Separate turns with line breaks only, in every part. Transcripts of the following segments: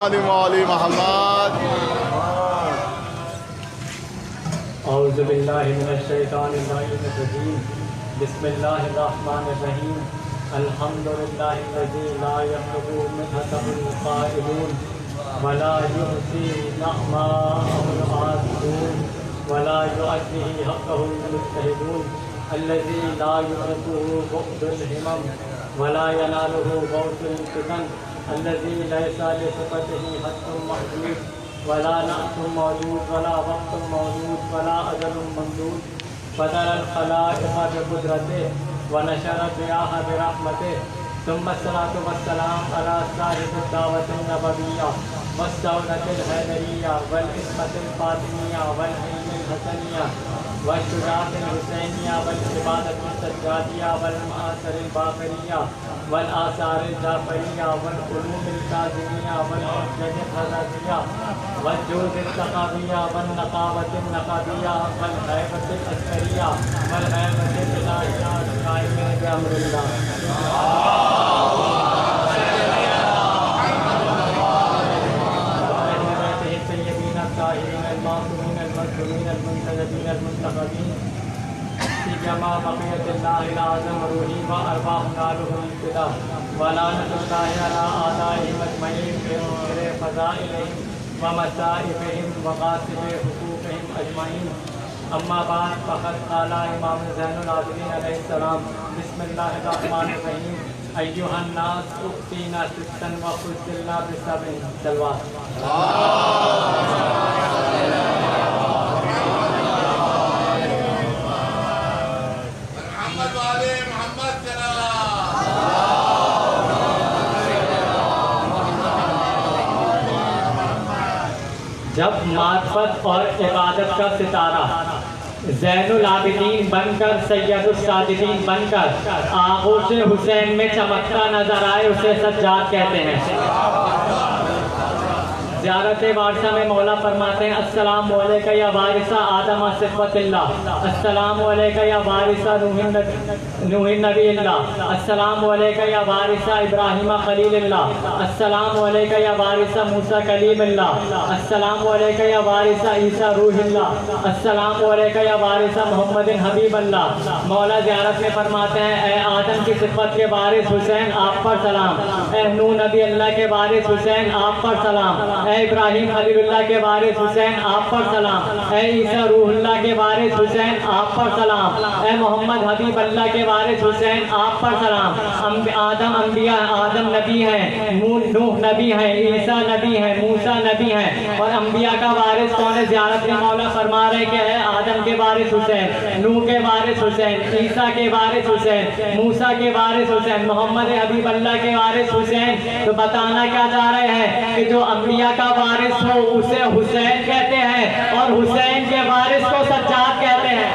वाली मोहम्मद।
औज़ु बिल्लाहि मिनश शैतानिर्रजीम। बिस्मिल्लाहिर्रहमानिर्रहीम। अल्हम्दुलिल्लाहिल्लज़ी ला यखलुक़ु मिथलहुल क़ाइलून वला युहसी नअमाहुल आसिफून वला युअद्दी हक़्क़हुल मुज्तहिदून अल्लज़ी ला युदरकुहु बुअदुल हिमम वला यनालुहु गौसुल फितन अल्लज़ी लैसा लिसिफ़तिही हद्दुन महदूद वला नअ्तुन मौजूद वला वक़्तुन मौजूद वला अजलुन ममदूद फ़तरल ख़लाइक़ बिक़ुदरतिही व नशर रियाह बिरहमतिही सुम्मा अस्सलातु वस्सलाम अला साहिबिद दावतिन नबविय्या वस्सौनतिल हैदरिय्या वल इस्मतिल फ़ातिमिय्या वल इल्मिल हसनिय्या वश्शुजाअतिल हुसैनिय्या वल इबादतिस सज्जादिय्या वल मआसरिल बाक़रिय्या वल आसारिल जाफ़रिय्या वल उलूमिल काज़िमिय्या वल हुज्जतिल हज़रतिय्या वल जूदिल तक़विय्या वल नक़ावतिल नक़विय्या वल हैबतिल अस्करिय्या वल हैबतिल इलाहिय्या क़ाइमिन बिअम्रिल्लाह। जमा बक़ियतिल्लाहिल आज़म रूही व अरवाह नालुहुल फ़िदा वलानतुल्लाहि अला आदाइहिम अजमईन बिमुक़्तज़ा फ़ज़ाइलिहिम व मसाइबिहिम व ग़ासिबि हुक़ूक़िहिम अजमईन। अम्मा बाद फ़क़द क़ाला इमाम ज़ैनुल आबिदीन अलैहिस्सलाम बिस्मिल्लाहिर्रहमानिर्रहीम अय्युहन नास उक़्तीना सित्तन व फ़ुज़्ज़िलना बिसब्इन सलवात। जब मार्फत और इबादत का सितारा ज़ैनुल आबिदीन बनकर सैयदुस साजिदीन बनकर आगोश हुसैन में चमकता नजर आए उसे सज्जाद कहते हैं। ज़ियारत वारसा में मौला फरमाते हैं अस्सलामु अलैका या वारिसा आदम सिफ़तिल्लाह, अस्सलामु अलैका या वारिसा नूहिन नबील्लाह, अस्सलामु अलैका या वारिसा इब्राहीम खलीलिल्लाह, अस्सलामु अलैका या वारिसा मूसा कलीमिल्लाह, अस्सलामु अलैका या वारिसा ईसा रूहिल्लाह, अस्सलामु अलैका या वारिसा मुहम्मदिन हबीबल्लाह। मौला ज़ियारत में फरमाते हैं ए आदम की सिफ़त के वारिस हुसैन आप पर सलाम, ए नूह नबी अल्लाह के वारिस हुसैन आप पर सलाम, ए इब्राहीम खलीलुल्लाह के वारिस हुसैन आप पर सलाम, ए ईसा रूहुल्लाह के वारिस हुसैन आप पर सलाम, ए मोहम्मद हबीब अल्लाह के वारिस हुसैन आप पर सलाम। आदम अंबिया आदम नबी हैं, नूह नबी हैं, ईसा नबी हैं, मूसा नबी हैं और अंबिया का वारिस कौन है? ज़ियारत में मौला फरमा रहे कि है आदम के वारिस हुसैन, नूह के वारिस हुसैन, ईसा के वारिस हुसैन, मूसा के वारिस हुसैन, मोहम्मद हबीब अल्लाह के वारिस हुसैन। तो बताना क्या चाह रहे हैं कि जो अंबिया का वारिस हो उसे हुसैन कहते हैं और हुसैन के वारिस को सज्जाद कहते हैं।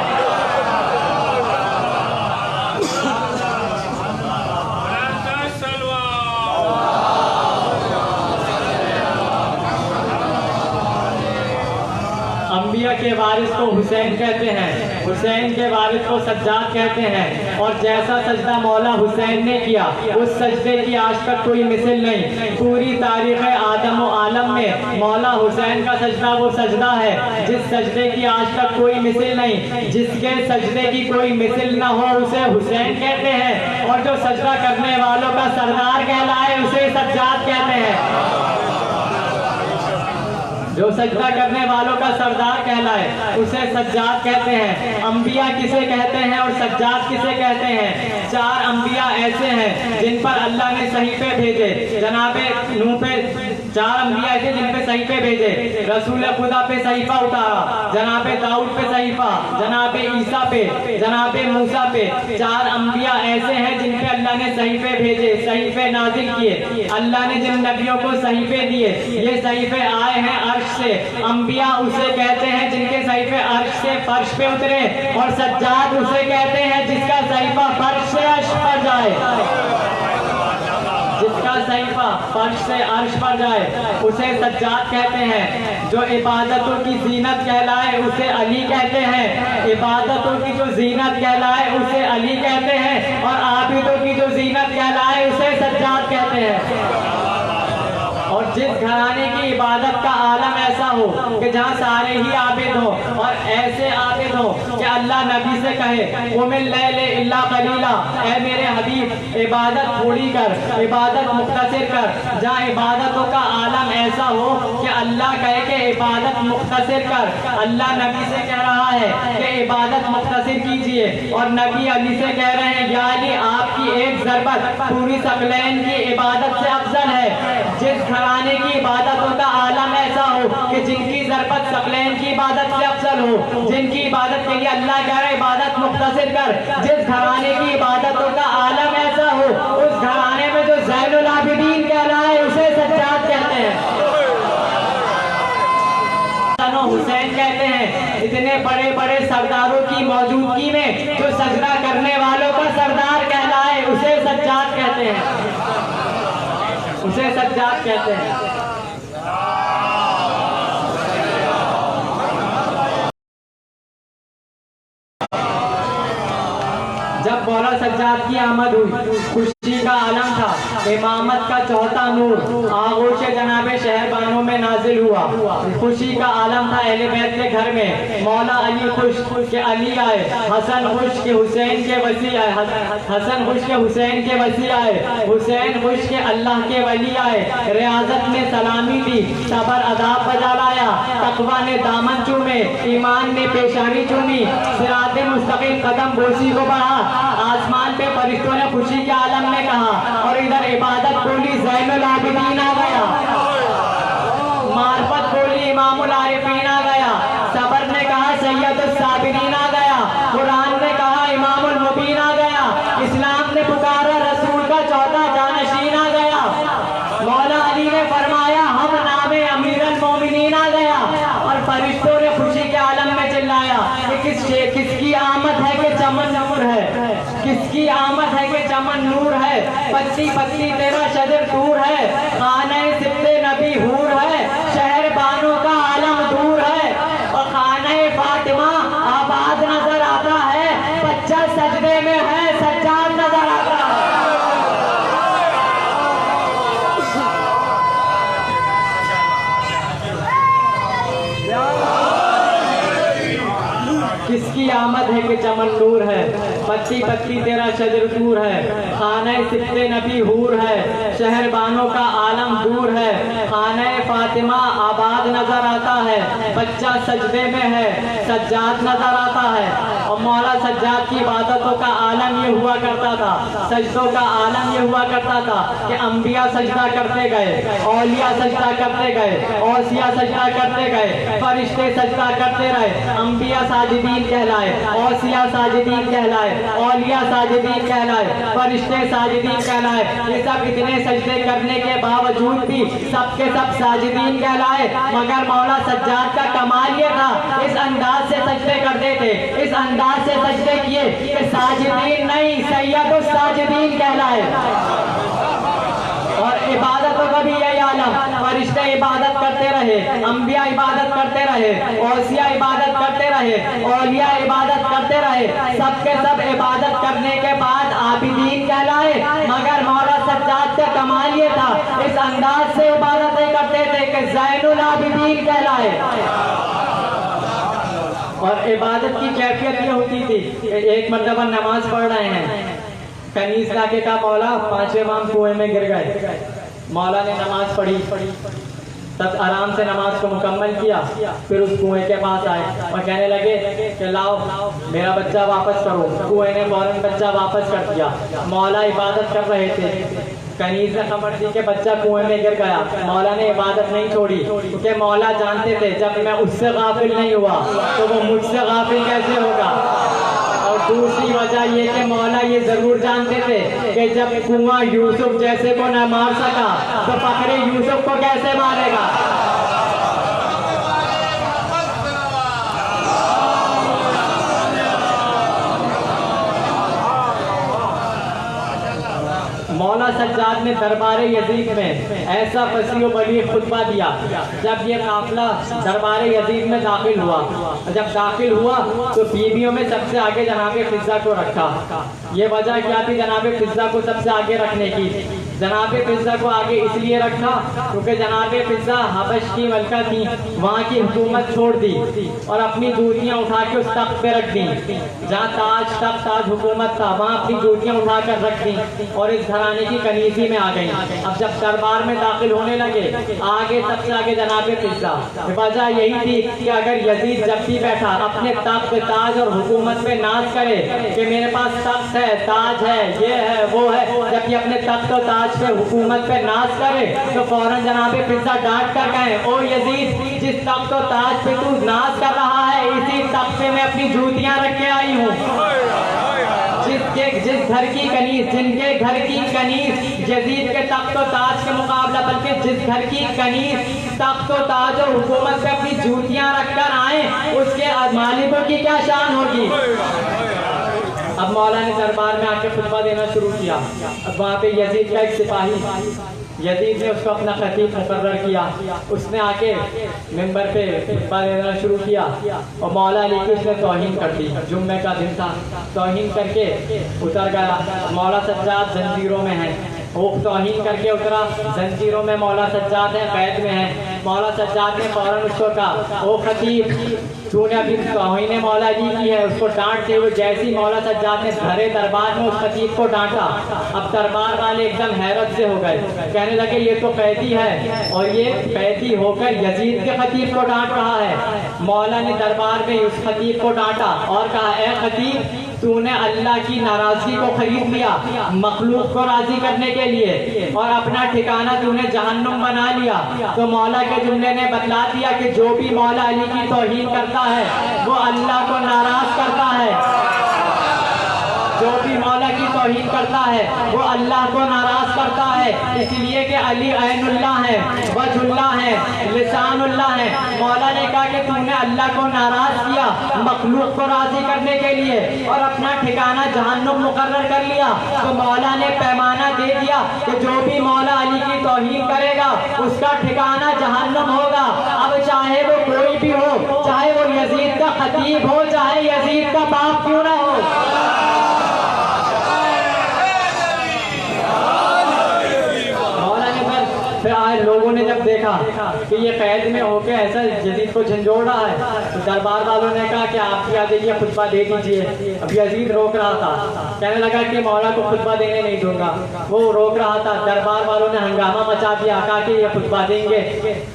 अंबिया के वारिस को हुसैन कहते हैं, हुसैन के वारिस को सज्जाद कहते हैं। और जैसा सजदा मौला हुसैन ने किया उस सजदे की आज तक कोई मिसल नहीं। पूरी तारीख़ आदम व आलम में मौला हुसैन का सजदा वो सजदा है जिस सजदे की आज तक कोई मिसल नहीं। जिसके सजदे की कोई मिसल न हो उसे हुसैन कहते हैं और जो सजदा करने वालों का सरदार कहलाए उसे सज्जाद कहते हैं। जो सजदा करने वालों का सरदार कहलाए उसे सज्जाद कहते हैं। अंबिया किसे कहते हैं और सज्जाद किसे कहते हैं? चार अंबिया ऐसे हैं जिन पर अल्लाह ने सहीफे भेजे। जनाबे नूह पे चार अंबिया ऐसे जिन पे सहीफे भेजे, रसूल खुदा पे सहीफा उतारा, जनाबे दाऊद पे सहीफा, जनाबे ईसा पे, जनाबे मूसा पे। चार अंबिया ऐसे हैं जिन पे अल्लाह ने सहीफे भेजे, सहीफे नाजिल किए। अल्लाह ने जिन नबियों को सहीफे दिए ये सहीफे आए हैं अर्श से। अंबिया उसे कहते हैं जिनके सहीफे अर्श से फर्श पे उतरे और सज्जाद उसे कहते हैं जिसका सहीफा फर्श से अर्श पर जाए। जिसका सहीफा फर्श से अर्श पर जाए उसे सज्जाद कहते हैं। जो इबादतों की जीनत कहलाए उसे अली कहते हैं। इबादतों की जो जीनत कहलाए उसे अली कहते हैं और आबिदों की जो जीनत कहलाए उसे सज्जाद कहते हैं। और जिस घराने की इबादत का आलम ऐसा हो कि जहाँ सारे ही आबिद हो और ऐसे आबिद हो कि अल्लाह नबी से कहे कुमिल लैले इल्ला कलीला, ऐ मेरे हबीब इबादत थोड़ी कर, इबादत मुख्तसर कर। जहाँ इबादतों का आलम ऐसा हो कि अल्लाह कहे कि इबादत मुख्तसर कर, अल्लाह नबी से कह रहा है कि इबादत मुख्तसर कीजिए और नबी अली से कह रहे हैं या अली आपकी एक ज़रबत पूरी सकलैन की इबादत से अफजल है। जिस घराने की इबादतों का आलम ऐसा हो कि जिनकी ज़रबत सकलैन की इबादत से अफजल हो, जिनकी इबादत के लिए अल्लाह कह रहा है इबादत मुख्तसर कर, जिस घराने की इबादतों का आलम ऐसा हो उस घराने में जो ज़ैनुल आबिदीन कह रहा है उसे सज्जाद कहते हैं, हुसैन कहते हैं। इतने बड़े बड़े सरदारों की मौजूदगी में जो सजदा करने वालों का सरदार कहलाए उसे सज्जाद कहते हैं, उसे सज्जाद कहते हैं। जब मौला सज्जाद की आमद हुई खुशी का आलम था, इमामत का चौथा नूर आगोश जनाबे शहरबानों में नाजिल हुआ। खुशी का आलम था अहले बैत के घर में। मौला अली खुश के अली आए, हसन खुश के हुसैन के वसी आए, हसन खुश के हुसैन के वसी आए, हुसैन खुश के अल्लाह के वली आए। रियाजत ने सलामी दी, सबर अदाब बजा लाया, तकवा ने दामन चूमे, ईमान ने पेशानी चूमी, सिराते मुस्तकीम कदम बोसी को बढ़ा। आसमान पे फरिश्तों ने खुशी के आलम में कहा और इधर इबादत बोली ज़ैनुल आबिदीन आ गया, मार्फत बोली इमामुल आरिफीन आ गया, सबर ने कहा सैयदुस साबिरीन आ गया, कुरान ने कहा इमामुल मुबीन आ गया, इस्लाम ने पुकारा रसूल का चौथा जानशीन आ गया। मौला अली ने फरमाया हम नामे अमीरुल मोमिनीन आ गया और फरिश्तों ने खुशी के आलम में चिल्लाया कि किसकी आमद है कि चमन नूर है, किसकी आमद है कि चमन नूर है, पत्ती पत्ती तेरा शजर दूर है, खाने सिप्ते नबी हूर है, शहर बानों का आलम दूर है और खाने फातिमा आबाद नजर आता है, बच्चा सजदे में है सज्जाद नजर आता है। किसकी आमद है कि चमन नूर है, पत्ती पत्ती तेरा शजर दूर है, खाने सिप्ते नबी हूर है, शहर बानों का आलम दूर है, खाने फातिमा आबाद नजर आता है, बच्चा सजदे में है सज्जाद नजर आता है। और मौला सज्जाद की इबादतों का आलम ये हुआ करता था, सजदों का आलम ये हुआ करता था कि अंबिया सजदा करते गए, औलिया सजदा करते गए, औसिया सजदा करते गए, फरिश्ते सजदा करते रहे, अंबिया साजिदीन कहलाए, औसिया साजिदीन कहलाए, औलिया साजिदीन कहलाए, फरिश्ते साजिदीन कहलाए। ये सब इतने सजदे करने के बावजूद भी सबके सब साजिदीन कहलाए। मगर मौला सज्जाद का कमाल ये था इस अंदाज से सजदे करते थे, इस अंदाज से सजदे किए कि साजिदीन नहीं सैयदुस साजिदीन कहलाए। और इबादतों का भी यही आलम, फरिश्ते इबादत करते रहे, अंबिया इबादत करते रहे, औसिया इबादत करते रहे, औलिया इबादत करते रहे, सबके सब इबादत करने के बाद आबिदीन कहलाए। मगर मौला सज्जाद का कमाल ये था इस अंदाज से इबादतें करते थे कि ज़ैनुल आबिदीन कहलाए। और इबादत की कैफियत ये होती थी, एक मर्तबा नमाज पढ़ रहे हैं, कनीज लाके का मौला पांचवें इमाम कुएं में गिर गए। मौला ने नमाज पढ़ी, तब आराम से नमाज को मुकम्मल किया, फिर उस कुएं के पास आए और कहने लगे कि लाओ मेरा बच्चा वापस करो। कुएं ने फौरन बच्चा वापस कर दिया। मौला इबादत कर रहे थे, कनीज ने खबर दी कि बच्चा कुएं में गिर गया। मौला ने इबादत नहीं छोड़ी क्योंकि मौला जानते थे जब मैं उससे गाफिल नहीं हुआ तो वो मुझसे गाफिल कैसे होगा। और दूसरी वजह ये कि मौला ये जरूर जानते थे कि जब कुआं यूसुफ जैसे को न मार सका तो फखरे यूसुफ को कैसे मारेगा। मौला सज्जाद ने दरबार यजीद में ऐसा फसीह बली खुतबा दिया। जब ये काफिला दरबार यजीद में दाखिल हुआ, जब दाखिल हुआ तो बीवियों में सबसे आगे जनाब फिजा को रखा। ये वजह क्या थी जनाब फिजा को सबसे आगे रखने की जनाबे फिज़्ज़ा को आगे इसलिए रखा क्योंकि जनाबे फिज़्ज़ा हबश की मलका थी, वहाँ की हुकूमत छोड़ दी और अपनी जूतियाँ उठा के उस तख्त पे रख दी। जहाँ ताज हुकूमत था वहाँ अपनी जूतियाँ उठा कर रख दी और इस घराने की कनीज़ी में आ गई। अब जब दरबार में दाखिल होने लगे, आगे सबसे आगे जनाबे फिज़्ज़ा। वजह यही थी कि अगर यजीद जब भी बैठा अपने तख्त ताज और हुकूमत पे नाज करे कि मेरे पास तख्त है, ताज है, ये है, वो है, जब ये अपने तख्त और ताज पे हुकूमत पे नाज करे तो फौरन जनाबे फिज़्ज़ा डांट कर कहें, ओ यजीद, जिस तख्त और ताज पे तू नाज कर रहा है, इसी तख्त पे मैं अपनी जूतियां रख के आई हूँ। जिस घर की कनीज, जिनके घर की कनीज यजीद के तख्त और ताज के मुकाबला, बल्कि जिस घर की कनीज तख्त और ताज और हुकूमत पे अपनी जूतियां रखकर आए, उसके मालिकों की क्या शान होगी। अब मौला ने दरबार में आके खुतबा देना शुरू किया। अब वहाँ पे यजीद का एक सिपाही, यजीद ने उसको अपना खतीब मुकर्रर किया। उसने आके मिंबर पे खुतबा देना शुरू किया और मौला अली की उसने तौहीन कर दी। जुम्मे का दिन था, तौहीन करके उतर गया। मौला सज्जाद जंजीरों में है, वो तौहीन करके उतरा, जंजीरों में मौला सज्जाद है, कैद में है। मौला सज्जाद ने फौरन उसको कहा, ओ खतीब, तूने अभी तौहीन मौला जी की है। उसको डांटते हुए जैसी मौला सज्जाद ने भरे दरबार में उस खतीब को डांटा, अब दरबार वाले एकदम हैरत से हो गए, कहने लगे ये तो कैदी है और ये कैदी होकर यजीद के खतीब को डांट रहा है। मौला ने दरबार में उस खतीब को डांटा और कहा, ए खतीब, तूने अल्लाह की नाराजगी को खरीद लिया मखलूक को राजी करने के लिए और अपना ठिकाना तूने जहन्नुम बना लिया। तो मौला के जुमले ने बतला दिया कि जो भी मौला अली की तौहीन करता है वो अल्लाह को नाराज करता है। जो भी मौला की तौहीन करता है वो अल्लाह को नाराज करता है, इसलिए कि अली ऐनुल्लाह है, वजुल्लाह है, लिसानुल्लाह है। मौला ने कहा कि तुमने अल्लाह को नाराज किया मखलूक को राजी करने के लिए और अपना ठिकाना जहन्नुम मुकर्रर कर लिया। तो मौला ने पैमाना दे दिया कि जो भी मौला अली की तौहीन करेगा उसका ठिकाना जहन्नुम होगा। अब चाहे वो कोई भी हो, चाहे वो यजीद का खतीब हो, चाहे यजीद का बाप क्यों ना हो। फिर लोगों ने जब देखा कि ये कैद में होके ऐसा यजीद को झंझोड़ रहा है तो दरबार वालों ने कहा कि आप भी आ जाइए, खुतबा दे दीजिए। अब यजीद रोक रहा था, कहने लगा कि मौला को खुतबा देने नहीं दूंगा। वो रोक रहा था, दरबार वालों ने हंगामा मचा दिया, कहा कि ये खुतबा देंगे।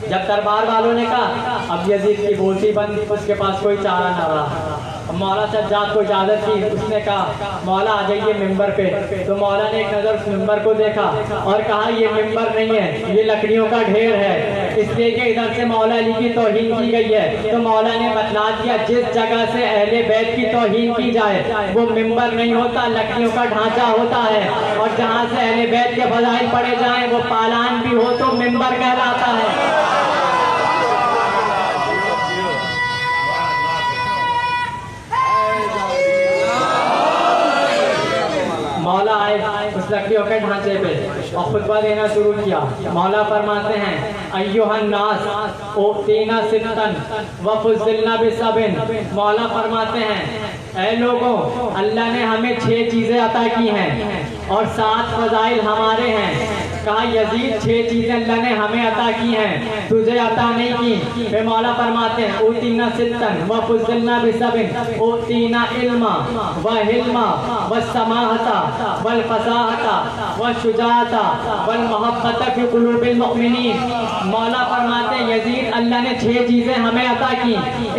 जब दरबार वालों ने कहा, अब यजीद की बोलती बंद, उसके पास कोई चारा न रहा। मौला सज्जाद को इजाज़त दी, उसने कहा मौला आ जाइए मिंबर पे। तो मौला ने एक नज़र उस मिंबर को देखा और कहा ये मिंबर नहीं है, ये लकड़ियों का ढेर है, इसलिए कि इधर से मौला अली की तौहीन की गई है। तो मौला ने बतला दिया जिस जगह से अहले बैत की तौहीन की जाए वो मिंबर नहीं होता, लकड़ियों का ढांचा होता है, और जहाँ से अहले बैत के फज़ाइल पढ़े जाएं वो पालान भी हो तो मिंबर कहलाता है। मौला आए उस लकड़ियों के ढांचे पे और खुतबा देना शुरू किया। मौला फरमाते हैं, अय्युहन नास उतीना सित्तन व फुज़्ज़िलना बिसबिन। मौला फरमाते हैं, ऐ लोगों, अल्लाह ने हमें 6 चीज़ें अता की हैं और 7 फज़ाइल हमारे हैं। कहा यजीद 6 चीज़ें अल्लाह ने हमें अता की हैं, तुझे अता नहीं की। फिर मौला फरमाते हैं, उतीना सित्तन व फुज़्ज़िलना बिसबिन, उतीना इल्मा व हिल्मा व समाहता वल फसाहता व शुजाअता वल मोहब्बत फी कुलूबिल मुमिनीन। मौला फरमाते हैं, यजीद अल्लाह ने 6 चीज़ें हमें अता की।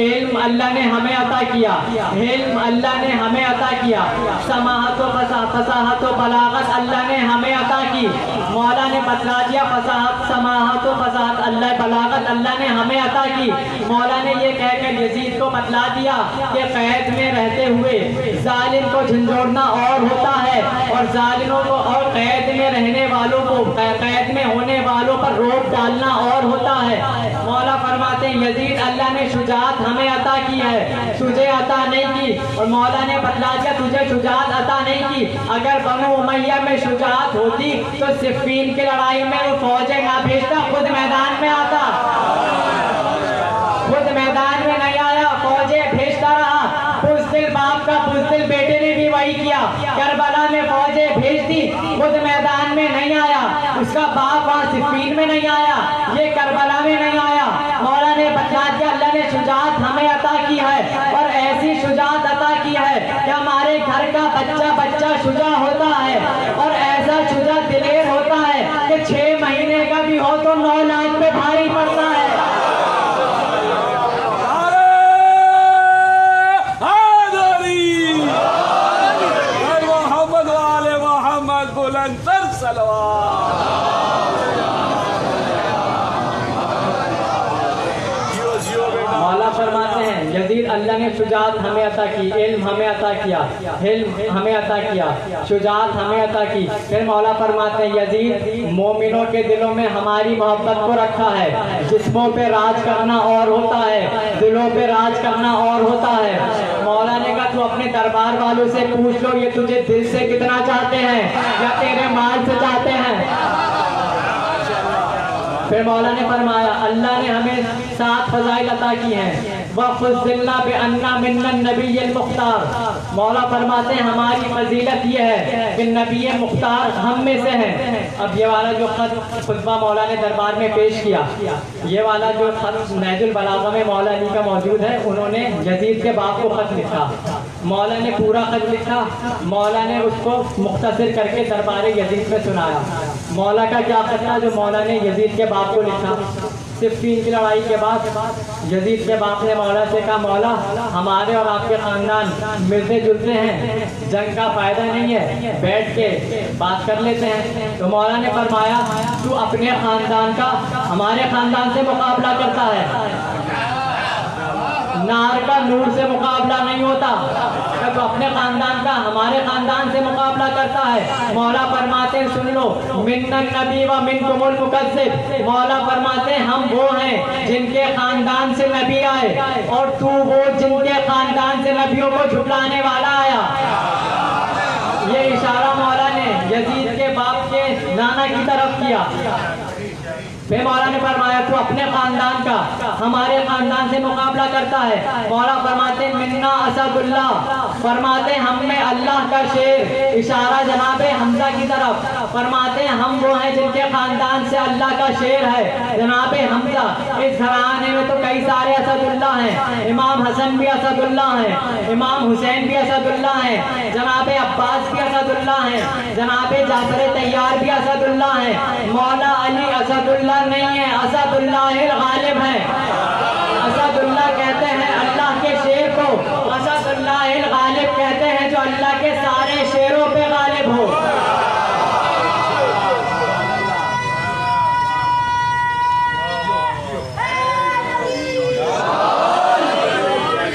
इल्म अल्लाह ने हमें अता किया, हिल्म अल्लाह ने हमें अता किया, समाहत व फसाहत व बलागत अल्लाह ने हमें अता की। मौला ने बतला दिया फसाहत, समाहत व फसाहत अल्लाह, बलागत अल्लाह ने हमें अता की। मौला ने ये कहकर यजीद को बतला दिया कि कैद में रहते हुए जालिम को झंझोड़ना और होता है और जालिमों को और कैद में रहने वालों को, कैद में होने वालों पर रोक डालना और होता है। मौला फरमाते हैं, यजीद अल्लाह ने शुजाअत हमें अता की है, तुझे अता नहीं की। और मौला ने बतला दिया तुझे शुजाअत अता नहीं की। अगर बनु उमैया में शुजाअत होती तो सिफ़ीन की लड़ाई में वो फौजें ना भेजता, खुद मैदान में आता। खुद मैदान में नहीं आया, फौजें भेजता रहा। बुज़दिल बाप का बुज़दिल बेटे ने भी वही किया, करबला में फौजें भेज दी, खुद मैदान में नहीं आया। अल्लाह ने शुजात हमें अता की, इल्म हमें अता किया, हिल्म हमें अता किया, शुजात हमें अता की। फिर मौला फरमाते हैं यजीद मोमिनों के दिलों में हमारी मोहब्बत को रखा है। जिस्मों पे राज करना और होता है, दिलों पे राज करना और होता है। मौला ने कहा तू अपने दरबार वालों से पूछ लो ये तुझे दिल से कितना चाहते हैं या तेरे माल से चाहते हैं। फिर मौला ने फरमाया अल्लाह ने हमें 7 फजाइल अता की हैं। वफ़ज़िलना बिअन्ना मिन्नन नबिय्युल मुख्तार। मौला फरमाते हैं हमारी फजीलत ये है कि नबी मुख्तार हम में से हैं। अब ये वाला जो खत खुतबा मौला ने दरबार में पेश किया, ये वाला जो खत नहजुल बलागा में मौला अली का मौजूद है, उन्होंने यजीद के बाप को खत लिखा। मौला ने पूरा खत लिखा, मौला ने उसको मुख्तसर करके दरबार यजीद में सुनाया। मौला का क्या खत था जो मौला ने यजीद के बाप को लिखा? सिफ़ीन की लड़ाई के बाद यजीद के बाप ने मौला से कहा मौला हमारे और आपके ख़ानदान मिलते जुलते हैं, जंग का फ़ायदा नहीं है, बैठ के बात कर लेते हैं। तो मौला ने फरमाया तू अपने ख़ानदान का हमारे ख़ानदान से मुकाबला करता है, नार का नूर से मुकाबला नहीं होता। तो अपने खानदान का हमारे खानदान से मुकाबला करता है। मौला फरमाते हैं सुन लो मिन्नन नबी व मिनकुमुल मुकज़्ज़िब। मौला फरमाते हैं हम वो हैं जिनके खानदान से नबी आए और तू वो जिनके खानदान से नबियों को झुटलाने वाला आया। ये इशारा मौला ने यजीद के बाप के नाना की तरफ किया। फिर मौला ने फरमाया तू अपने खानदान का हमारे खानदान से मुकाबला करता है। मौला फरमाते मिन्ना असदुल्लाह, फरमाते हम में अल्लाह का शेर, इशारा जनाबे हमजा की तरफ। फरमाते हम वो हैं जिनके खानदान से अल्लाह का शेर है जनाबे हमजा। इस घराने में तो कई सारे असदुल्लाह हैं, इमाम हसन भी असदुल्लाह हैं, इमाम हुसैन भी असदुल्लाह हैं, जनाबे अब्बास भी असदुल्लाह हैं, जनाबे जाफर तैयार भी असदुल्लाह हैं। मौला अली असदुल्लाह नहीं है, असदुल्लाह गालिब है। असदुल्लाह कहते हैं अल्लाह के शेर को, असदुल्लाह गालिब कहते हैं जो अल्लाह के सारे शेरों पे गालिब हो।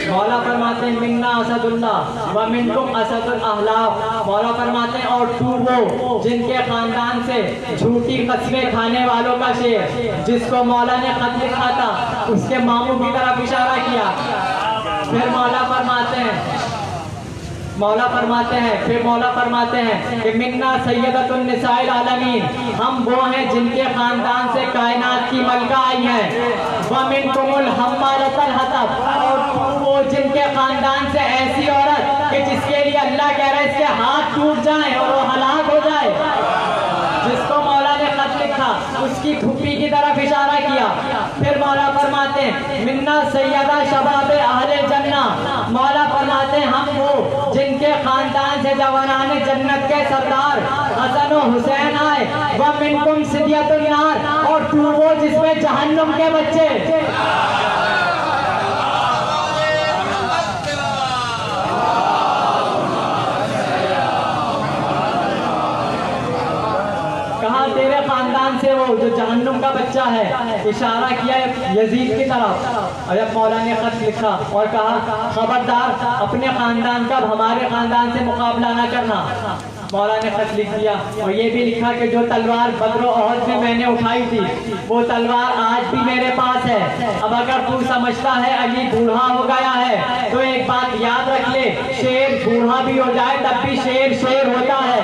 मौला फरमाते हैं मिन्ना असदुल्लाह व मिनकुम असदुल अहलाफ। मौला फरमाते हैं और तू वो जिनके खानदान से झूठी कस्में खाने वालों का शेर। जिसको मौला ने खत लिखा था उसके मामू की तरफ इशारा किया। फिर मौला फरमाते हैं कि मिन्ना सैयदतुन निसाइल आलमीन। हम वो हैं जिनके खानदान से कायनात की मलका आई है। व मिनकुमुल हम्मालतल हतब, और वो जिनके खानदान से ऐसी औरत कि जिसके लिए अल्लाह कह रहा है इसके हाथ टूट जाए और वो हलाक हो जाए। जिसको मौला ने खत लिखा उसकी फूफी की तरफ इशारा किया। फिर मौला फरमाते हैं मिन्ना सैयदा शबाबे अहले जन्ना। मौला फरमाते हैं हम वो जिनके खानदान से जवानान जन्नत के सरदार हसन और हुसैन आए। व मिनकुम सिदियतुन नार, और तू वो जिसमें जहन्नुम के बच्चे। कहा तेरे खानदान से वो जो जहन्नुम का बच्चा है, इशारा किया यजीद की तरफ। और जब मौला ने खत लिखा और कहा खबरदार अपने खानदान का हमारे खानदान से मुकाबला ना करना। मौला ने खत लिख दिया और ये भी लिखा कि जो तलवार बद्र ओहद में मैंने उठाई थी वो तलवार आज भी मेरे पास है। अब अगर तू समझता है अली बूढ़ा हो गया है तो एक बात याद रख ले, शेर बूढ़ा भी हो जाए तब भी शेर शेर होता है।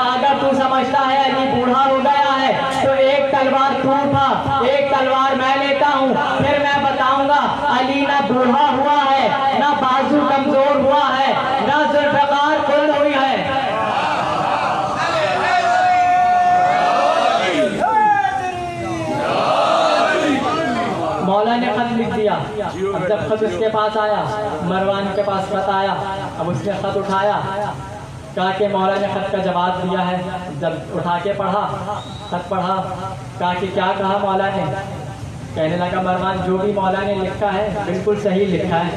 अगर तू समझता है अली बूढ़ा हो गया है तो एक तलवार तू उठा, एक तलवार मैं लेता हूँ, फिर मैं बताऊंगा अली ना बूढ़ा हुआ है, ना बाजू कमजोर हुआ है, ना जुल्फ़कार खुल हुई है। मौला ने खत लिख दिया। अब जब खत उसके पास आया, मरवान के पास खत आया, अब उसने खत उठाया, कहा कि मौला ने खत का जवाब दिया है। जब उठा के पढ़ा, खत पढ़ा, कहा कि क्या कहा मौला ने? कहने लगा मरवान जो भी मौला ने लिखा है बिल्कुल सही लिखा है।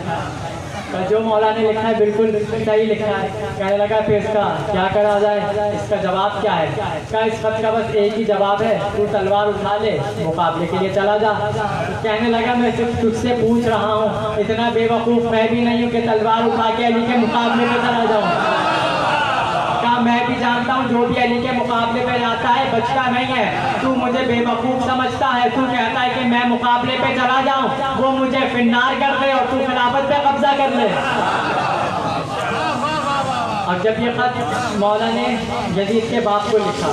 जो मौला ने लिखा है बिल्कुल सही लिखा है। कहने लगा फिर इसका क्या करा जाए, इसका जवाब क्या है? क्या इस खत का बस एक ही जवाब है, तू तलवार उठा ले, मुकाबले के लिए चला जा। कहने लगा मैं सिर्फ तुझसे पूछ रहा हूँ, इतना बेवकूफ़ मैं भी नहीं हूँ कि तलवार उठा के अली के मुकाबले में चला जाऊँ। मैं भी जानता हूँ जो भी अली के मुकाबले पे जाता है बचता नहीं है। तू मुझे बेवकूफ़ समझता है, तू कहता है कि मैं मुकाबले पे चला जाऊँ, वो मुझे फिन्नार कर दे और तू खिलाफत पे कब्जा कर ले। अब जब ये ख़त मौला ने यजीद के बाप को लिखा,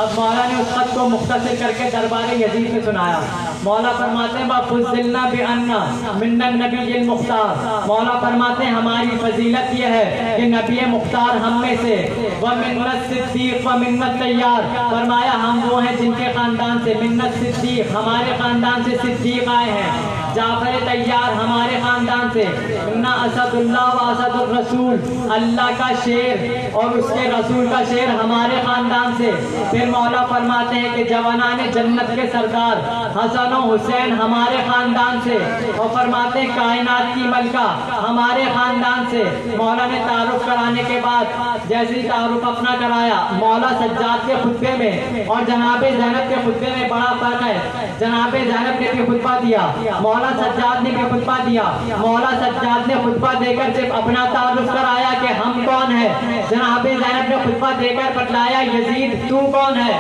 अब मौला ने उस ख़त को मुख्तसर करके दरबार यजीद में सुनाया। मौला फरमाते हैं वफ़ुज़्ज़िलना बिअन्ना मिन्नन नबिय्यिल मुख्तार। मौला फरमाते हैं हमारी फजीलत यह है कि नबी मुख्तार हम में से, व मिन्नत सिद्दीक़ व मिन्नत तैयार। फरमाया हम वो हैं जिनके ख़ानदान से मिन्नत सिद्दीक़, हमारे ख़ानदान से सिद्दीक़ आए हैं। जाफ़र तैयार हमारे ख़ानदान से। इन्ना असदुल्लाह व असदुर रसूल, अल्लाह का शेर और उसके रसूल का शेर हमारे ख़ानदान से। फिर मौला फरमाते हैं कि जवानाने जन्नत के सरदार हसन और हुसैन हमारे ख़ानदान से। और फरमाते हैं कायनात की मलका हमारे ख़ानदान से। मौला ने तारुफ कराने के बाद जैसे ही तारुफ अपना कराया, मौला सज्जाद के खुतबे में और जनाब ज़ैनब के खुतबे में बड़ा फ़र्क है। जनाब ज़ैनब ने भी खुतबा दिया, मौला सज्जाद ने भी खुतबा दिया। मौला सज्जाद ने खुतबा देकर सिर्फ अपना तारुफ कराया कि हम कौन है। जनाब ज़ैनब ने खुतबा देकर बतलाया यजीद तू कौन है।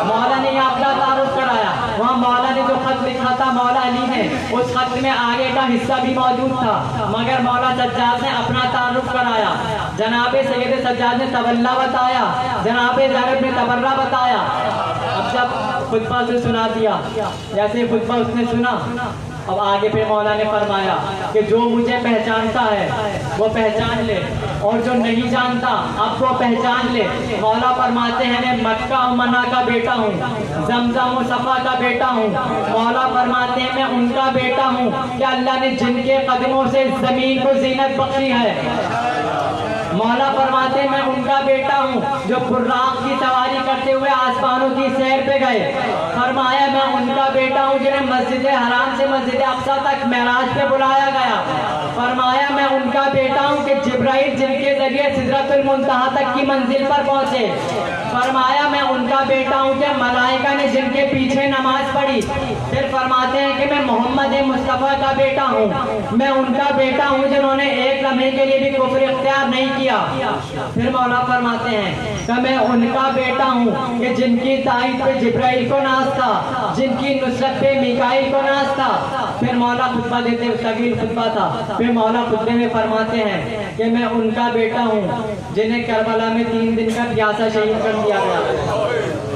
मौला ने अपना तारुफ कराया। वहाँ मौला ने जो खत लिखा था मौला अली ने, उस खत में आगे का हिस्सा भी मौजूद था, मगर मौला सज्जाद ने अपना तारुफ कराया। जनाब सैयद सज्जाद ने तबल्ला बताया, जनाब ज़ैनब ने तबर्रा बताया। अब जब खुतबा से सुना दिया, जैसे खुतबा उसने सुना, अब आगे फिर मौला ने फरमाया कि जो मुझे पहचानता है वो पहचान ले, और जो नहीं जानता अब वो पहचान ले। मौला फरमाते हैं मैं मक्का और मना का बेटा हूँ, जमजम और सफ़ा का बेटा हूँ। मौला फरमाते हैं मैं उनका बेटा हूँ कि अल्लाह ने जिनके कदमों से ज़मीन को ज़ीनत बख्शी है। मौला फरमाते मैं उनका बेटा हूँ जो बुर्राक की सवारी करते हुए आसमानों की सैर पे गए। फरमाया मैं उनका बेटा हूँ जिन्हें मस्जिद हराम से मस्जिद अक्सा तक मेराज पे बुलाया गया। फरमाया मैं उनका बेटा हूँ कि जिब्राइल जिनके जरिए सिदरतुल मुंतहा तक की मंजिल पर पहुँचे। फरमाया मैं उनका बेटा हूँ कि मलाइका ने जिनके पीछे नमाज पढ़ी। फिर फरमाते हैं कि मैं मोहम्मद मुस्तफ़ा का बेटा हूँ, मैं उनका बेटा हूँ जिन्होंने एक लम्हे के लिए भी कुफ्र इख्तियार नहीं किया। फिर मौला फरमाते हैं कि मैं उनका बेटा हूँ कि जिनकी ताईद पे जिब्राइल को नाज था, जिनकी नुसरत पे मिकाईल को नाज था। फिर मौला खुतबा देते, तवील खुतबा था। फिर मौला खुतबे में फरमाते हैं कि मैं उनका बेटा हूँ जिन्हें करबला में 3 दिन का प्यासा शहीद कर दिया गया।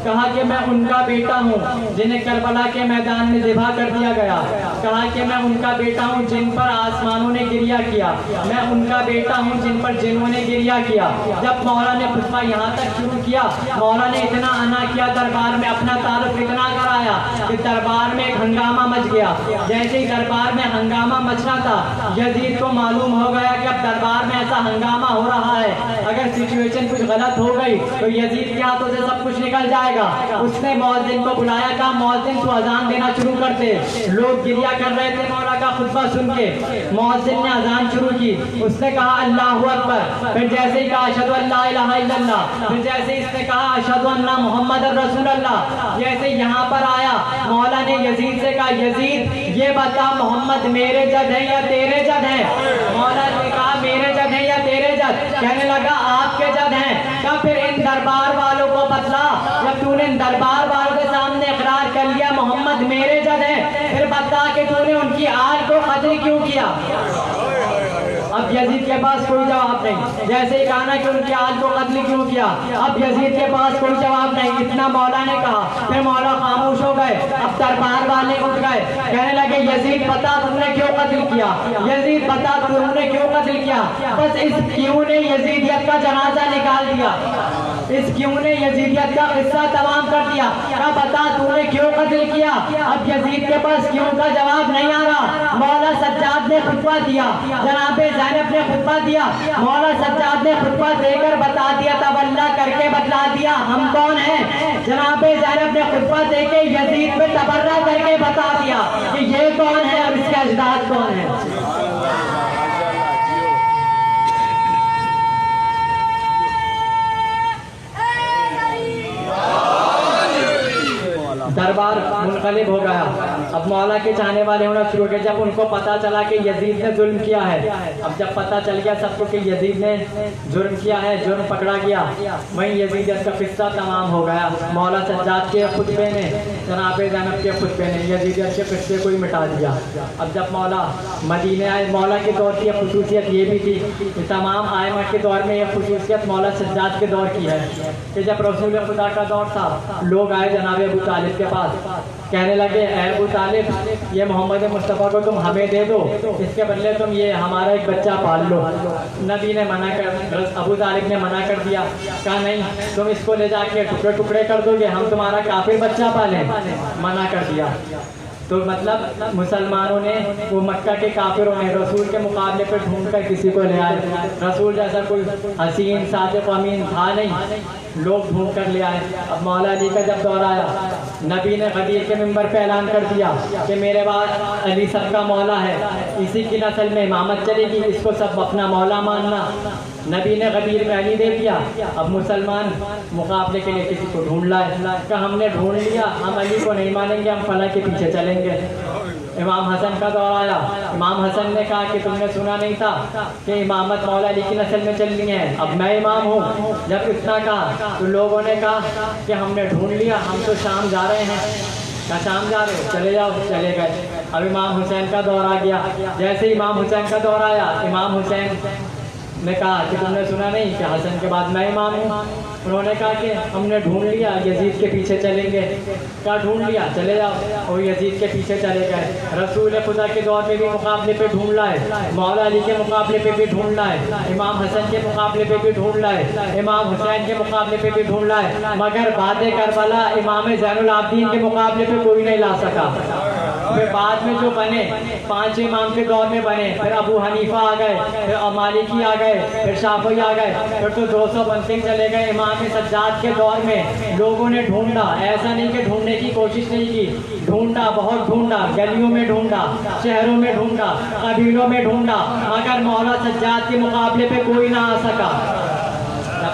कहा कि मैं उनका बेटा हूँ जिन्हें करबला के मैदान में ज़िबा कर दिया गया। कहा कि मैं उनका बेटा हूँ जिन पर आसमानों ने गिरिया किया, मैं उनका बेटा हूँ जिन पर जिन्हों ने गिरिया किया। जब मौला ने खुतबा यहाँ तक शुरू किया, मौला ने इतना आना किया दरबार में, अपना तारुफ इतना कराया कि दरबार में एक हंगामा मच गया। जैसे ही दरबार में हंगामा मचना था, यजीद को मालूम हो गया कि अब दरबार में ऐसा हंगामा हो रहा है, अगर सिचुएशन कुछ गलत हो गई तो यजीद के हाथों से सब कुछ निकल जाएगा। उसने मौज़िन को बुलाया, कहा मौज़िन तू अजान देना शुरू कर दे। लोग गिरिया कर रहे थे मौला का खुतबा सुन के। मौज़िन ने अजान शुरू की, उसने कहा अल्लाहु अकबर। फिर जैसे ही कहा अशहदु अल्ला इलाहा इल्लल्लाह, फिर जैसे ही इसने कहा अशहदु अन्ना मुहम्मदुर रसूलुल्लाह, जैसे यहाँ पर आया मौला ने यजीद से कहा यजीद ये बता मोहम्मद मेरे जद है या तेरे जद है। मौला ने कहा मेरे जद है या तेरे जद। कहने लगा आपके जद हैं। क्या फिर इन दरबार वालों को बतला, जब तूने दरबार वालों के सामने इकरार कर लिया मोहम्मद मेरे जद है, फिर बता कि तूने उनकी आल को कत्ल क्यों किया। अब यजीद के पास कोई जवाब नहीं। जैसे ही कहा ना कि उनकी आल को कत्ल क्यों किया, अब यजीद के पास कोई जवाब नहीं। इतना मौला ने कहा, फिर मौला खामोश हो गए। अब दरबार वाले उठ गए, कहने लगे यजीद बता तुमने क्यों कत्ल किया, यजीद बता तुमने क्यों कत्ल किया। बस इस क्यों ने यजीदियत का जनाजा निकाल दिया, इस क्यों ने यजीदियत का किस्सा तमाम कर दिया। क्या बता तूने क्यों कत्ल किया। अब यजीद के पास क्यों का जवाब नहीं आ रहा। मौला सज्जाद ने खुतबा दिया, जनाब ज़ैनब ने खुतबा दिया। मौला सज्जाद ने खुतबा देकर बता दिया, तवल्ला करके बतला दिया हम कौन हैं। जनाब ज़ैनब ने खुतबा देके यजीद पे तबर्रा करके बता दिया कि ये कौन है और इसके अजदाद कौन है? दरबार मुनकलिब हो गया। अब मौला के चाहने वाले होना शुरू हो गए। जब उनको पता चला कि यजीद ने जुल्म किया है, अब जब पता चल गया सबको कि यजीद ने जुर्म किया है, जुर्म पकड़ा गया, वहीं यजीदियत का किस्सा तमाम हो गया। मौला सज्जाद के खुतबे ने, जनाब ज़ैनब के खुतबे ने यजीदियत के किस्से को ही मिटा दिया। अब जब मौला मदीने आए, मौला के दौर की खसूसियत ये भी थी कि तमाम आयमा के दौर में यह खसूसियत मौला सज्जाद के दौर की है कि जब रसूल खुदा का दौर था, लोग आए जनाब अबू तालिब के पास, कहने लगे ऐ अबू तालिब, ये मोहम्मद मुस्तफ़ा को तुम हमें दे दो, इसके बदले तुम ये हमारा एक बच्चा पाल लो। नबी ने मना कर, अबू तालिब ने मना कर दिया, कहा नहीं, तुम इसको ले जाके टुकड़े टुकड़े कर दोगे, हम तुम्हारा काफिर बच्चा पालें, मना कर दिया। तो मतलब मुसलमानों ने, वो मक्का के काफिरों ने रसूल के मुकाबले पर ढूंढ कर किसी को ले आए। रसूल जैसा कोई हसीन सादिक अमीन था नहीं, लोग ढूंढ कर ले आए। अब मौला अली का जब दौर आया, नबी ने गदीर के मिंबर पे ऐलान कर दिया कि मेरे बाद अली सबका मौला है, इसी की नस्ल में इमामत चलेगी, इसको सब अपना मौला मानना। नबी ने गदीर में अली दे दिया। अब मुसलमान मुकाबले के लिए किसी को ढूंढ लाए, कहा हमने ढूंढ लिया, हम अली को नहीं मानेंगे, हम फला के पीछे चलेंगे। इमाम हसन का दौर आया। इमाम हसन ने कहा कि तुमने सुना नहीं था कि इमामत मौला अली की नस्ल में चलनी है, अब मैं इमाम हूँ। जब इतना कहा तो लोगों ने कहा कि हमने ढूंढ लिया, हम तो शाम जा रहे हैं। क्या शाम जा रहे हो? चले जाओ, चले गए। अब इमाम हुसैन का दौर आ गया। जैसे इमाम हुसैन का दौर आया, इमाम हुसैन ने कहा कि तुमने सुना नहीं कि हसन के बाद मैं इमाम हूँ। उन्होंने कहा कि हमने ढूंढ लिया, यजीद के पीछे चलेंगे। क्या ढूंढ लिया? चले जाओ। और यजीद के पीछे चले गए। रसूल खुदा के दौर में भी मुकाबले पे ढूंढ लाए, मौला अली के मुकाबले पे भी ढूंढ लाए, इमाम हसन के मुकाबले पे भी ढूंढ लाए, इमाम हुसैन के मुकाबले पे भी ढूंढ लाए, मगर बादे करबला इमाम ज़ैनुल आबिदीन के मुकाबले पे कोई नहीं ला सका। फिर बाद में जो बने, 5 इमाम के दौर में बने, फिर अबू हनीफा आ गए, फिर मालिकी आ गए, फिर शाफी आ गए, फिर तो 200 बनते चले गए। इमाम सज्जाद के दौर में लोगों ने ढूंढा, ऐसा नहीं कि ढूंढने की कोशिश नहीं की, ढूंढा, बहुत ढूंढा, गलियों में ढूंढा, शहरों में ढूंढा, कबीलों में ढूंढा, मगर मौला सज्जाद के मुकाबले पे कोई ना आ सका।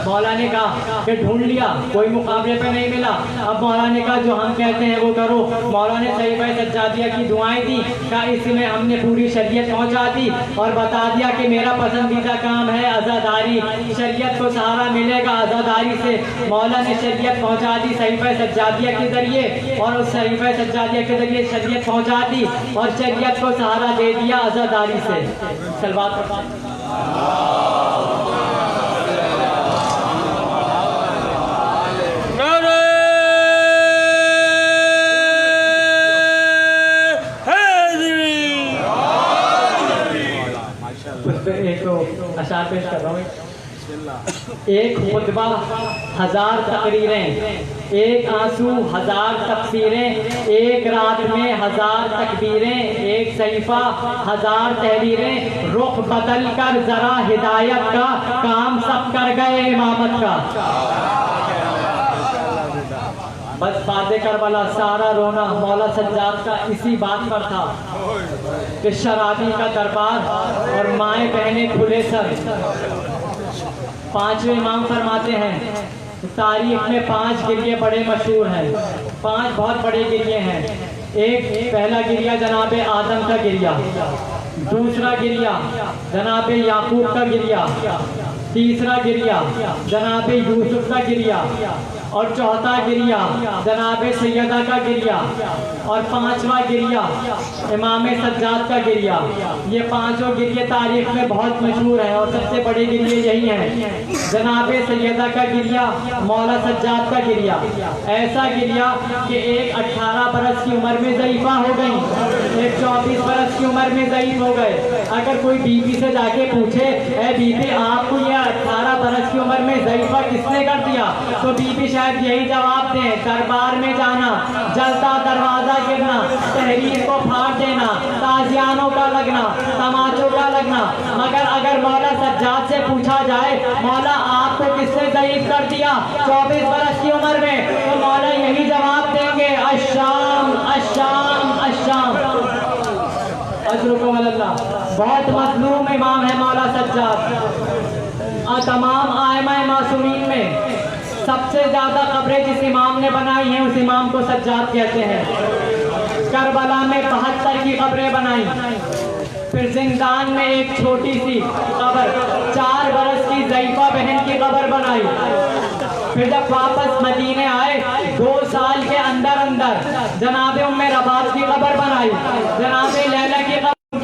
मौला ने कहा कि ढूंढ लिया, कोई मुकाबले पे नहीं मिला। अब मौला ने कहा जो हम कहते हैं वो करो। मौला ने सहीफा सज्जादिया की दुआएं दी, कहा इसमें हमने पूरी शरीयत पहुंचा दी और बता दिया कि मेरा पसंदीदा काम है आज़ादारी, शरीयत को सहारा मिलेगा आज़ादारी से। मौला ने शरीयत पहुंचा दी सहीफा सज्जादिया के जरिए, और उस सहीफा सज्जादिया के जरिए शरीयत पहुंचा दी और शरीयत को सहारा दे दिया आज़ादारी से। सलवात अशार पेश कर रहा हूँ। एक खुतबा 1000 तकरीरें, एक आंसू 1000 तफसीरें, एक रात में 1000 तकबीरें, एक सहीफा 1000 तहरीरें, रुख बदल कर जरा हिदायत का काम सब कर गए इमामत का। बस बादे करबला सारा रोना मौला सज्जाद का इसी बात पर था कि शराबी का दरबार और माएँ बहने खुले सर। 5वें इमाम फरमाते हैं तारीख में 5 गिरिये बड़े मशहूर हैं, 5 बहुत बड़े गिरिये हैं। एक पहला गिरिया जनाब आदम का गिरिया, दूसरा गिरिया जनाब याकूब का गिरिया, तीसरा गिरिया जनाब यूसुफ का गिरिया, और चौथा गिरिया जनाब सैयदा का गिरिया, और 5वां गिरिया इमाम सज्जाद का गिरिया। ये 5 गिरिये तारीख में बहुत मशहूर हैं और सबसे बड़े गिरिये यही हैं। जनाब सैयदा का गिरिया, मौला सज्जाद का गिरिया, ऐसा गिरिया कि एक 18 बरस की उम्र में ज़ईफ़ा हो गई, एक 24 बरस की उम्र में ज़ईफ़ हो गए। अगर कोई बीबी से जाके पूछे ए बीबी आपको ये 18 बरस की उम्र में ज़ईफ़ा किसने कर दिया, तो बीबी शायद यही जवाब दें दरबार में जाना, जलता दरवाजा गिरना, तहरीर को फाड़ देना, ताजियानों का लगना, तमाचों का लगना। मगर अगर मौला सज्जाद से पूछा जाए मौला आपको किसने ज़ईफ़ कर दिया 24 बरस की उम्र में, तो मौला यही जवाब देंगे अश्शाम अश्शाम अश्शाम। और अजरुकुमुल्लाह। बहुत मजलूम इमाम है मौला सज्जाद। तमाम आइमाए मासूमीन में सबसे ज़्यादा कब्रें जिस इमाम ने बनाई हैं उस इमाम को सज्जाद कहते हैं। करबला में 72 की कब्रें बनाई, फिर जिंदान में एक छोटी सी कब्र 4 बरस की ज़ईफ़ा बहन की कब्र बनाई। फिर जब वापस मदीने आए 2 साल के अंदर अंदर जनाबे उम्मे रबाब की कब्र बनाई, जनाबे लैला की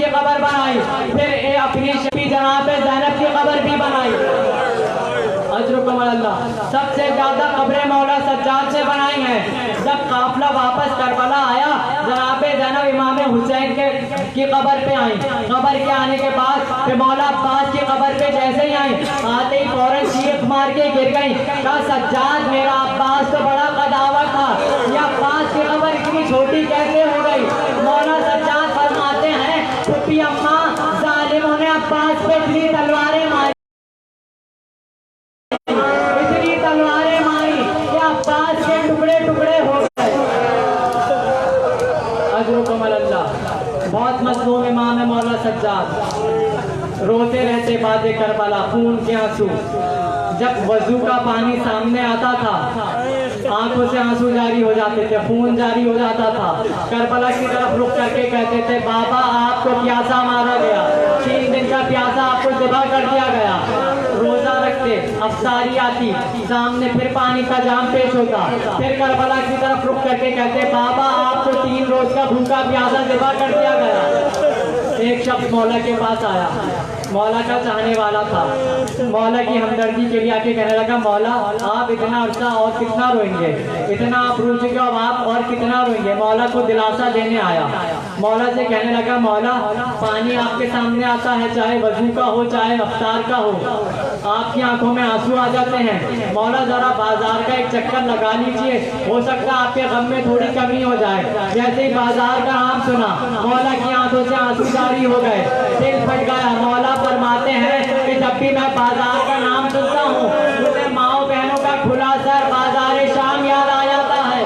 कब्र बनाई, फिर अपनी शबी जनाबे ज़ैनब की कब्र भी बनाई। अजरुकुमुल्लाह। सबसे ज्यादा कब्रें मौला सज्जाद से बनाई हैं। जब काफिला वापस करबला आया जनाबे ज़ैनब इमाम हुसैन की कब्र पे आई। कब्र के आने के बाद फिर मौला अब्बास की कब्र पे जैसे ही आई आते ही फौरन चीख मार के गिर गई। कहा सज्जाद मेरा अब्बास तो बड़ा कदावर था, ये अब्बास की कब्र इतनी छोटी कैसे हो गई। मौला सज्जाद फरमाते हैं फूफी अम्मा जालिमों ने अब्बास पे इतनी तलवारें मारी कि अब्बास के टुकड़े टुकड़े हो गए। अजरुकुमुल्लाह। बहुत मजलूम इमाम है मौला सज्जाद। रोते रहते बादे करबला, खून के आंसू। जब वजू का पानी सामने आता था आंखों से आंसू जारी हो जाते थे, खून जारी हो जाता था। करबला की तरफ रुक करके कहते थे बाबा आपको प्यासा मारा गया, 3 दिन का प्यासा आपको ज़िबा कर दिया गया। रोजा रखते, अफ्तारी आती, सामने फिर पानी का जाम पेश होता, फिर करबला की तरफ रुक करके कहते बाबा आपको 3 रोज का भूखा प्यासा ज़िबा कर दिया गया। एक शख्स मौला के पास आया, मौला का चाहने वाला था। मौला की हमदर्दी के लिए आके कहने लगा मौला आप इतना अरसा और कितना रोएंगे, इतना आप रो चुके हो, अब आप और कितना रोएंगे। मौला को दिलासा देने आया। मौला से कहने लगा मौला पानी आपके सामने आता है, चाहे वजू का हो चाहे अफ्तार का हो, आपकी आंखों में आंसू आ जाते हैं। मौला जरा बाजार का एक चक्कर लगा लीजिए, हो सकता है आपके गम में थोड़ी कमी हो जाए। जैसे ही बाजार का नाम सुना मौला की आंखों से आंसू जारी हो गए, दिल फट गया। मौला फरमाते हैं कि जब भी मैं बाजार का नाम सुनता हूँ मुझे माओ बहनों का खुला सर बाजार शाम याद आ जाता है।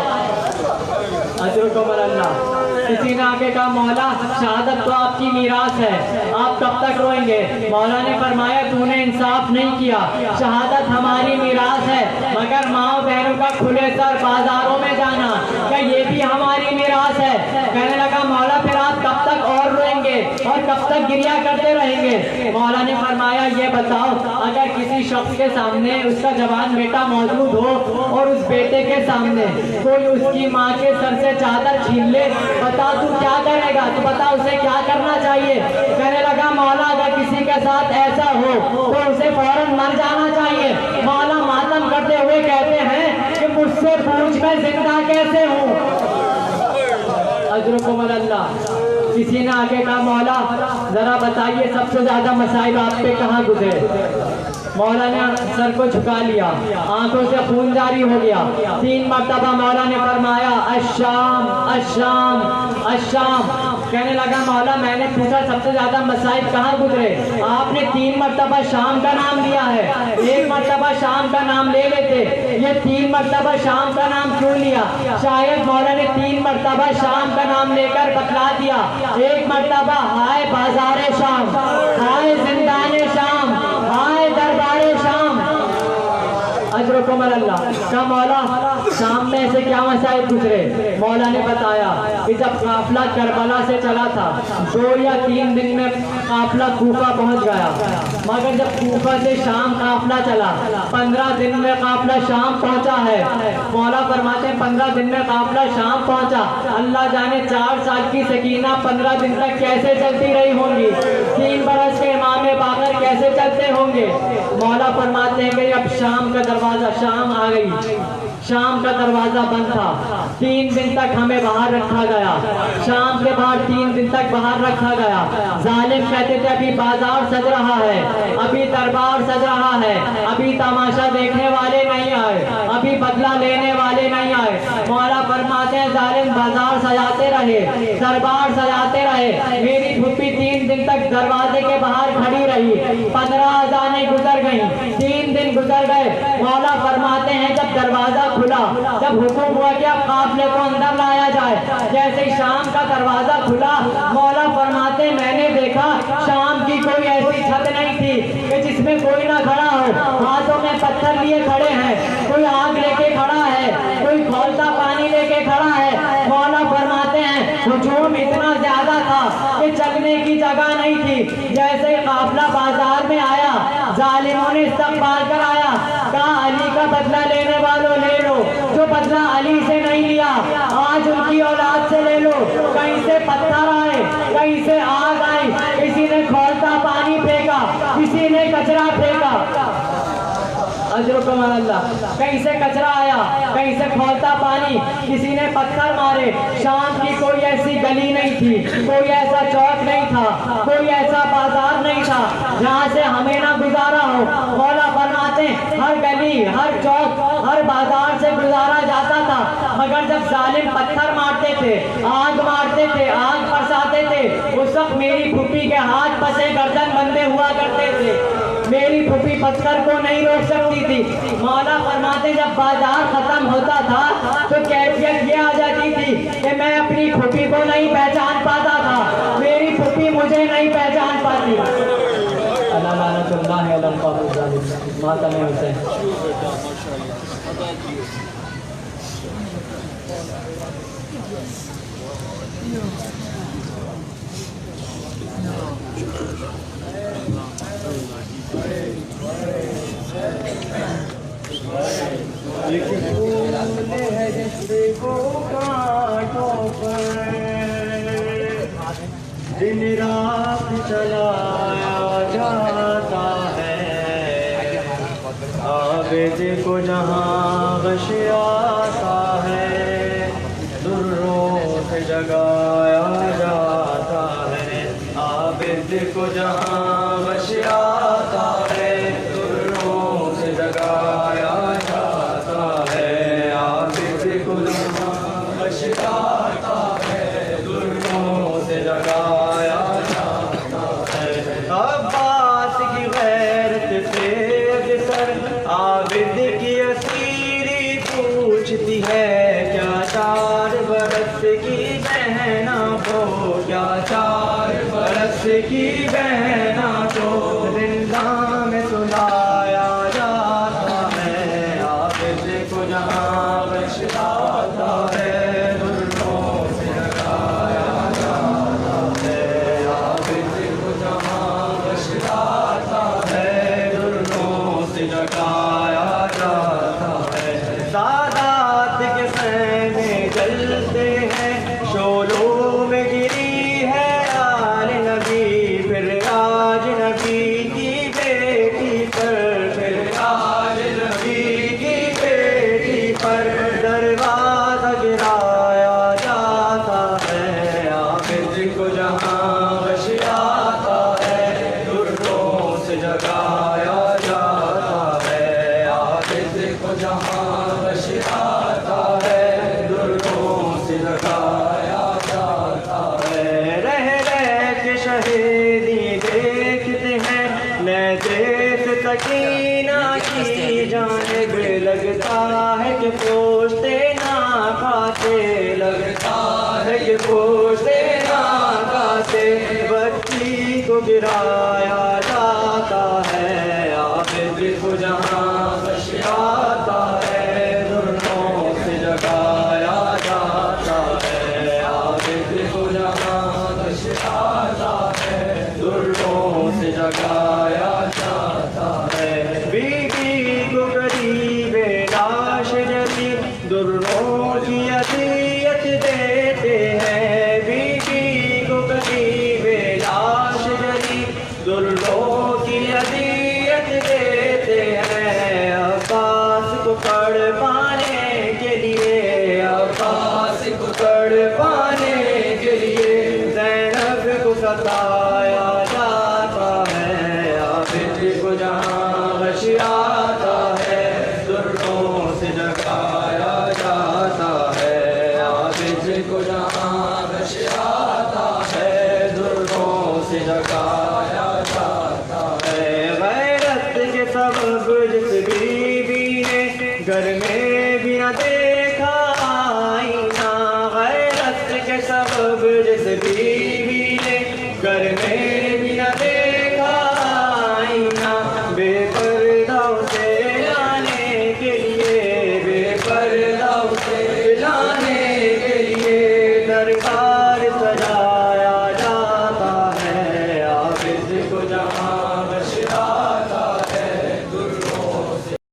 अजरुकुमुल्लाह। किसी ने आके कहा मौला शहादत तो आपकी मीरास है, आप कब तक रोएंगे। मौला ने फरमाया तूने इंसाफ नहीं किया, शहादत हमारी मीरास है मगर माओ बहनों का खुले सर बाजारों में जाना क्या ये भी हमारी मीरास है। कहने लगा मौला फिर आप कब तक और रोएंगे और कब तक गिरिया करते रहेंगे। मौला ने फरमाया ये बताओ अगर किसी शख्स के सामने उसका जवान बेटा मौजूद हो और उस बेटे के सामने कोई उसकी माँ के सर से चादर छीन ले, बता तू क्या करेगा, तू बता उसे क्या करना चाहिए। कहने लगा मौला अगर किसी के साथ ऐसा हो तो उसे फौरन मर जाना चाहिए। मौला मातम करते हुए कहते हैं कि मुझसे पूछ मैं जिंदा कैसे हूँ। अजरुकुमुल्लाह। किसी ने आगे कहा मौला जरा बताइए सबसे ज्यादा मसाइल आप पे कहाँ गुजरे। मौला ने सर को झुका लिया, आंखों से खून जारी हो गया। 3 मरतबा मौला ने फरमाया अश्शाम अश्शाम अश्शाम। कहने लगा मौला मैंने पूछा सबसे ज्यादा मसाइल कहाँ गुजरे, आपने 3 मरतबा शाम का नाम लिया है, 1 मरतबा शाम का नाम ले लेते, ये 3 मरतबा शाम का नाम क्यों लिया। शायद मौला ने 3 मरतबा शाम का नाम लेकर बतला दिया। 1 मरतबा हाय बाजारे शाम, हाय जिंदाने शाम, हाय दरबारे शाम। अजरुकुमुल्लाह। का मौला शाम में ऐसे क्या मसाइल गुजरे। मौला ने बताया कि जब काफिला करबला से चला था 2 या 3 दिन में काफिला कूफा पहुंच गया, मगर जब कूफा से शाम काफिला चला 15 दिन में काफिला शाम पहुंचा है। मौला फरमाते हैं 15 दिन में काफिला शाम पहुंचा, अल्लाह जाने 4 साल की सकीना 15 दिन तक कैसे चलती रही होंगी, 3 बरस के इमाम बाकर कैसे चलते होंगे। मौला फरमाते हैं कि अब शाम का दरवाजा, शाम आ गई, शाम का दरवाजा बंद था, 3 दिन तक हमें बाहर रखा गया, शाम के बाद 3 दिन तक बाहर रखा गया। जालिम कहते थे अभी बाजार सज रहा है, अभी दरबार सज रहा है, अभी तमाशा देखने वाले नहीं आए, अभी बदला लेने वाले नहीं आए। मौला फरमाते हैं जालिम बाजार सजाते रहे, दरबार सजाते रहे, मेरी फूफी 3 दिन तक दरवाजे के बाहर खड़ी रही, 15 अज़ानें गुजर गई, 3 दिन गुजर गए। मौला फरमाते हैं जब दरवाजा खुला, जब हुक्म हुआ कि अब काफिले को अंदर लाया जाए, जैसे ही शाम का दरवाजा खुला मौला फरमाते मैंने हाथों में पत्थर लिए खड़े हैं, कोई आग लेके खड़ा है, कोई खौलता पानी लेके खड़ा है। मौला फरमाते हैं हुजूम इतना ज्यादा था कि चलने की जगह नहीं थी। जैसे ही काफिला बाजार में आया, जालिमों ने इस्तकबाल कर आया, कहा अली का बदला लेने वालों ले लो, जो बदला अली से नहीं लिया आज उनकी औलाद से ले लो। कहीं से पत्थर आए, कहीं से आग आई, किसी ने खौलता पानी फेंका, किसी ने कचरा फेंका, अल्लाह, कहीं से कचरा आया, कहीं से खौलता पानी, किसी ने पत्थर मारे। शाम की कोई ऐसी गली नहीं थी, कोई ऐसा चौक नहीं था, कोई ऐसा बाजार नहीं था जहाँ से हमें ना गुजारा हो। मौला फरमाते हर गली, हर चौक, हर बाजार से गुजारा जाता था, मगर जब जालिम पत्थर मारते थे, आग मारते थे, आग बरसाते थे, उस वक्त मेरी फूफी के हाथ फंसे, गर्दन बंधे हुआ करते थे। मेरी फूफी पत्थर को नहीं रोक सकती थी। मौला फरमाते जब बाजार खत्म होता था तो कैफियत ये आ जाती थी कि मैं अपनी फूफी को नहीं पहचान पाता था, मेरी फूफी मुझे नहीं पहचान पाती। अल्लाह है माता में हुसैन। दिन रात चलाया जाता है, आबिद को जहाँ गश आता है, दुर्रों से जगाया जाता है। आबिद को जहाँ गश आता है, दुर्रों से जगाया जाता है। आबिद को जहाँ गश आता है, दुर्रों से जगाया जाता है। अब्बास की गैरत से अक्सर आबिद की असीरी पूछती है, क्या 4 बरस की बहना को, क्या 4 बरस की बहना को जिंदा में सुलाया जाता है। आबिद को जहाँ गश आता है, दुर्रों से जगाया जाता है। आबिद को जहाँ गश आता है, दुर्रों से जगाया जाता है। सादात के सहने जलते हैं, शोलों में गिरी है आल नबी, फिर आज नबी की बेटी पर, फिर आज नबी की बेटी पर दरवाजा गिराया जाता है। आबिद को जहाँ गश आता है, दुर्रों से जगाया जाता है। आबिद को जहाँ गश आता है, दुर्रों से जगाया जाता है। रह के शहीदी देखते हैं, मैं देश सकीना की जानिब लगता है कि पोस्ते ना खाते, लगता है कि पोस्ते ना खाते, बच्ची को गिराया जाता है। आबिद को जहाँ गश आता है, दुर्रों से जगाया जाता है। आबिद को जहाँ गश आता है, दुर्रों से जगाया जाता है। बीबी को गरीबे लाश जली, दुर्रों की अदियत देते हैं। बीबी को गरीबे लाश जली, दुर्रों की अदियत देते हैं। अब्बास को पढ़ पाने के लिए, अब्बास को पढ़ पाने के लिए ज़ैनब को सताया जाता है। आबिद को जहाँ गश आता है, दुर्रों से जगाया जाता है। आबिद को जहाँ गश आता है, दुर्रों से जगाया जाता है। गैरत के सबब जिस बीवी ने घर में